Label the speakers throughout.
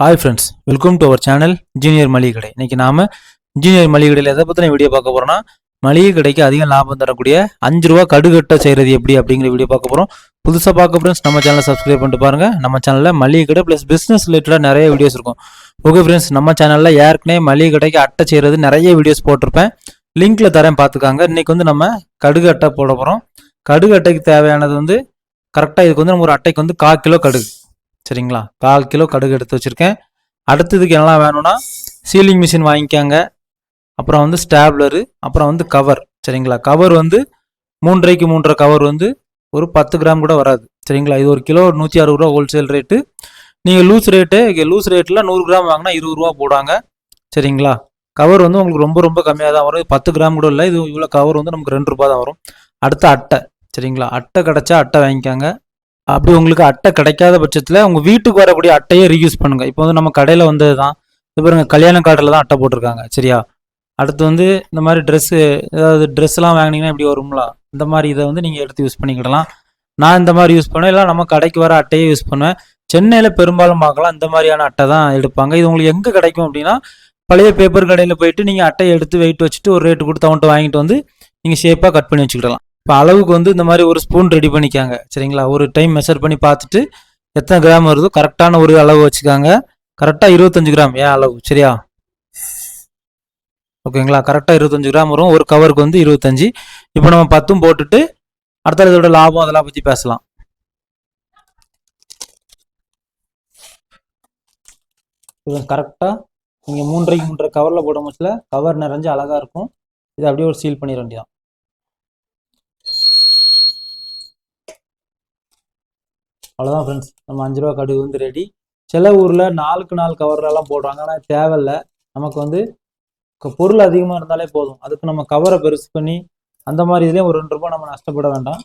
Speaker 1: Hi friends, welcome to our channel engineer மளிகை கடை. இன்றைக்கி நாம் இன்ஜினியர் மளிகை கடையில் எதை பற்றின வீடியோ பார்க்க போகிறோம்னா, மளிகை கடைக்கு அதிகம் லாபம் தரக்கூடிய 5 ரூபா கடுகட்டை செய்கிறது எப்படி அப்படிங்கிற வீடியோ பார்க்க போகிறோம். புதுசாக பார்க்க ஃப்ரெண்ட்ஸ் நம்ம சேனலை சப்ஸ்கிரைப் பண்ணிட்டு பாருங்கள். நம்ம சேனலில் மளிகை கடை ப்ளஸ் பிஸ்னஸ் ரிலேட்டடாக நிறைய வீடியோஸ் இருக்கும். ஓகே ஃப்ரெண்ட்ஸ், நம்ம சேனலில் ஏற்கனவே மளிகை கடைக்கு அட்டை செய்கிறது நிறைய வீடியோஸ் போட்டிருப்பேன். லிங்க்கில் தரேன் பார்த்துக்காங்க. இன்றைக்கி நம்ம கடுகு அட்டை போட போகிறோம். கடுகு அட்டைக்கு தேவையானது கரெக்டாக இதுக்கு நம்ம ஒரு அட்டைக்கு 1/4 கிலோ கடுகு, சரிங்களா? 1/4 கிலோ கடுகு எடுத்து வச்சுருக்கேன். அடுத்ததுக்கு என்னெல்லாம் வேணும்னா, சீலிங் மிஷின் வாங்கிக்காங்க, அப்புறம் ஸ்டாப்லரு, அப்புறம் கவர், சரிங்களா? கவர் 3.5க்கு 3.5 கவர் ஒரு 10 கிராம் கூட வராது, சரிங்களா? இது ஒரு கிலோ 160 ரூபா ஹோல்சேல் ரேட்டு. நீங்கள் லூஸ் ரேட்டில் 100 கிராம் வாங்கினா 20 ரூபா போடுவாங்க, சரிங்களா? கவர் உங்களுக்கு ரொம்ப ரொம்ப கம்மியாக தான் வரும். 10 கிராம் கூட இல்லை. இது இவ்வளோ கவர் நமக்கு 2 ரூபா தான் வரும். அடுத்த அட்டை, சரிங்களா? அட்டை கிடச்சா அட்டை வாங்கிக்காங்க. அப்படி உங்களுக்கு அட்டை கிடைக்காத பட்சத்தில் உங்கள் வீட்டுக்கு வரக்கூடிய அட்டையை ரீயூஸ் பண்ணுங்கள். இப்போ நம்ம கடையில் வந்தது தான், இப்போ பாருங்க, கல்யாண கார்டில் தான் அட்டை போட்டிருக்காங்க, சரியா? அடுத்து இந்த மாதிரி ஏதாவது ட்ரெஸ்லாம் வாங்கினீங்கன்னா இப்படி வரும்ல, இந்த மாதிரி இதை நீங்கள் எடுத்து யூஸ் பண்ணிக்கிடலாம். நான் இந்த மாதிரி யூஸ் பண்ணுவேன், இல்லை நம்ம கடைக்கு வர அட்டையை யூஸ் பண்ணுவேன். சென்னையில் பெரும்பாலும் பார்க்கலாம் இந்த மாதிரியான அட்டை தான் எடுப்பாங்க. இது உங்களுக்கு எங்கே கிடைக்கும் அப்படின்னா, பழைய பேப்பர் கடையில் போயிட்டு நீங்கள் அட்டையை எடுத்து வெயிட் வச்சுட்டு ஒரு ரேட்டு கொடுத்து அவன்ட்டு வாங்கிட்டு நீங்கள் ஷேப்பாக கட் பண்ணி வச்சுக்கிடலாம். இப்போ அளவுக்கு இந்த மாதிரி ஒரு ஸ்பூன் ரெடி பண்ணிக்காங்க, சரிங்களா? ஒரு டைம் மெஷர் பண்ணி பார்த்துட்டு எத்தனை கிராம் வருதோ கரெக்டான ஒரு அளவு வச்சுக்காங்க. கரெக்டாக 25 கிராம் ஏன் அளவு, சரியா? ஓகேங்களா? கரெக்டாக 25 கிராம் வரும். ஒரு கவருக்கு 25. இப்போ நம்ம 10 போட்டுட்டு அடுத்த இதோட லாபம் அதெல்லாம் பற்றி பேசலாம். கரெக்டாக நீங்கள் 3.5க்கு 3.5 கவரில் போட முடியல, கவர் நிறைஞ்சு அழகாக இருக்கும். இதை அப்படியே ஒரு சீல் பண்ணிட வேண்டியதான். அவ்வளோதான் ஃப்ரெண்ட்ஸ், நம்ம 5 ரூபா கடுகு ரெடி. சில ஊரில் 4க்கு 4 கவர்லாம் போடுறாங்க, ஆனால் தேவையில்லை. நமக்கு பொருள் அதிகமாக இருந்தாலே போதும். அதுக்கு நம்ம கவரை பெருசு பண்ணி அந்த மாதிரி இதுலேயும் ஒரு 2 ரூபா நம்ம நஷ்டப்பட வேண்டாம்.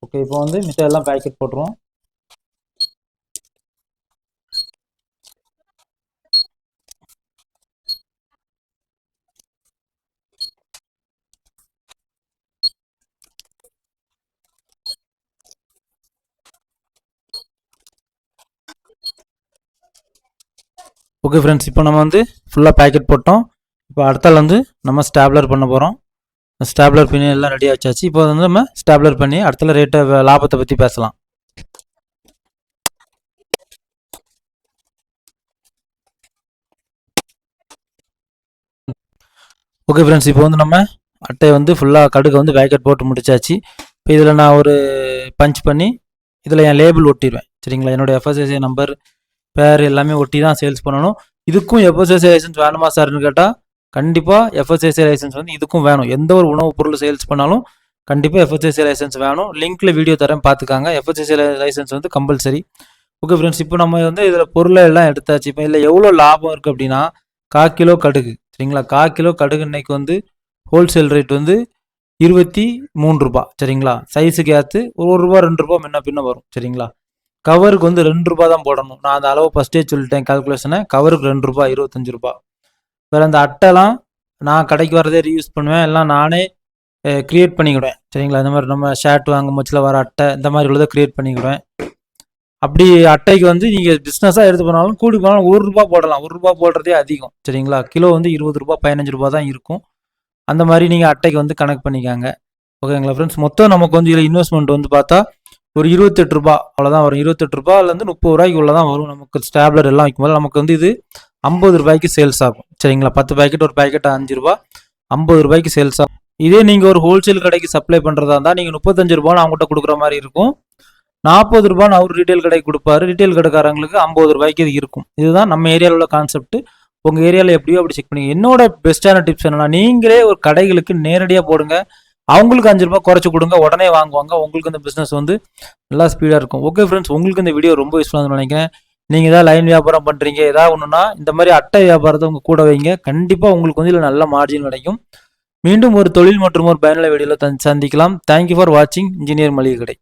Speaker 1: ஓகே, இப்போ மிச்சம் எல்லாம் பேக்கெட் போட்டுருவோம். ஓகே ஃப்ரெண்ட்ஸ், இப்போ நம்ம ஃபுல்லாக பேக்கெட் போட்டோம். இப்போ அடுத்தால் நம்ம ஸ்டாப்லர் பண்ண போகிறோம். ஸ்டாப்லர் பண்ணி எல்லாம் ரெடி ஆச்சாச்சு. இப்போ நம்ம ஸ்டாப்லர் பண்ணி அடுத்தால ரேட்டை லாபத்தை பற்றி பேசலாம். ஓகே ஃப்ரெண்ட்ஸ், இப்போ நம்ம அட்டையை ஃபுல்லாக கடுகு பேக்கெட் போட்டு முடிச்சாச்சு. இப்போ இதில் நான் ஒரு பஞ்ச் பண்ணி இதில் என் லேபிள் ஒட்டிடுவேன், சரிங்களா? என்னோடய FSSAI நம்பர், பேர் எல்லாமே ஒட்டி தான் சேல்ஸ் பண்ணணும். இதுக்கும் FSSAI லைசன்ஸ் வேணுமா சார்னு கேட்டால் கண்டிப்பாக FSSAI லைசன்ஸ் இதுக்கும் வேணும். எந்த ஒரு உணவுப் பொருள் சேல்ஸ் பண்ணாலும் கண்டிப்பாக FSSAI லைசன்ஸ் வேணும். லிங்க்கில் வீடியோ தரேன் பார்த்துக்காங்க. FSSAI licence compulsory. Okay friends, இப்போ நம்ம இதில் பொருளை எல்லாம் எடுத்தாச்சு. இப்போ இதில் எவ்வளோ லாபம் இருக்குது அப்படின்னா, 1/4 கிலோ கடுகு, சரிங்களா? 1/4 கிலோ கடுகு இன்னைக்கு ஹோல்சேல் ரேட் 23 ரூபா, சரிங்களா? சைஸுக்கு ஏற்று 1 ரூபா 2 ரூபா முன்ன பின்ன வரும், சரிங்களா? கவருக்கு 2 ரூபா தான் போடணும். நான் அந்த அளவு ஃபஸ்ட்டே சொல்லிட்டேன் கால்குலேஷனை. கவருக்கு 2 ரூபா, 25 ரூபா. வேறு அந்த அட்டைலாம் நான் கடைக்கு வரதே ரீயூஸ் பண்ணுவேன், எல்லாம் நானே க்ரியேட் பண்ணிக்கிடுவேன், சரிங்களா? இந்த மாதிரி நம்ம ஷர்ட் வாங்கும் போச்சில் வர அட்டை இந்த மாதிரி உள்ளதை க்ரியேட் பண்ணிக்கிடுவேன். அப்படி அட்டைக்கு நீங்கள் பிஸ்னஸாக எடுத்து போனாலும் கூடி போனாலும் 1 ரூபா போடலாம். 1 ரூபா போடுறதே அதிகம், சரிங்களா? கிலோ 20 ரூபா 15 ரூபா தான் இருக்கும். அந்த மாதிரி நீங்கள் அட்டைக்கு கனெக்ட் பண்ணிக்காங்க. ஓகேங்களா ஃப்ரெண்ட்ஸ்? மொத்தம் நமக்கு இதில் இன்வெஸ்ட்மெண்ட் பார்த்தா ஒரு 28 ரூபா அவ்வளோதான் வரும். 28 ரூபாயிலேருந்து 30 ரூபாய்க்கு உள்ள தான் வரும். நமக்கு ஸ்டாப்லர் எல்லாம் வைக்கும்போது நமக்கு இது 50 ரூபாய்க்கு சேல்ஸ் ஆகும், சரிங்களா? 10 பேக்கெட், ஒரு பேக்கெட் 5 ரூபா, 50 ரூபாய்க்கு சேல்ஸ் ஆகும். இதே நீங்கள் ஒரு ஹோல்சேல் கடைக்கு சப்ளை பண்ணுறதா இருந்தால் நீங்கள் 35 ரூபான்னு அவங்ககிட்ட கொடுக்குற மாதிரி இருக்கும். 40 ரூபான்னு அவர் ரீட்டைல் கடைக்கு கொடுப்பாரு. ரீட்டைல் கடைக்காரங்களுக்கு 50 ரூபாய்க்கு இது இருக்கும். இதுதான் நம்ம ஏரியாவில் உள்ள கான்செப்ட். உங்கள் ஏரியாவில் எப்படியோ அப்படி செக் பண்ணி. என்னோட பெஸ்ட்டான டிப்ஸ் என்னன்னா, நீங்களே ஒரு கடைகளுக்கு நேரடியாக போடுங்க. அவங்களுக்கு 5 ரூபா குறைச்சி கொடுங்க, உடனே வாங்குவாங்க. உங்களுக்கு இந்த பிஸ்னஸ் நல்லா ஸ்பீடாக இருக்கும். ஓகே ஃப்ரெண்ட்ஸ், உங்களுக்கு இந்த வீடியோ ரொம்ப யூஸ்ஃபுல்லாக நினைக்கிறேன். நீங்கள் ஏதாவது லைன் வியாபாரம் பண்ணுறீங்க, ஏதாவது ஒன்றுனா இந்த மாதிரி அட்டை வியாபாரத்தை உங்கள் கூட வைங்க. கண்டிப்பாக உங்களுக்கு இதில் நல்ல மார்ஜின் கிடைக்கும். மீண்டும் ஒரு தொழில் மற்றும் ஒரு பயனுள்ள வீடியோவில் சந்திக்கலாம். தேங்க்யூ ஃபார் வாட்சிங் இன்ஜினியர் மளிகை கடை.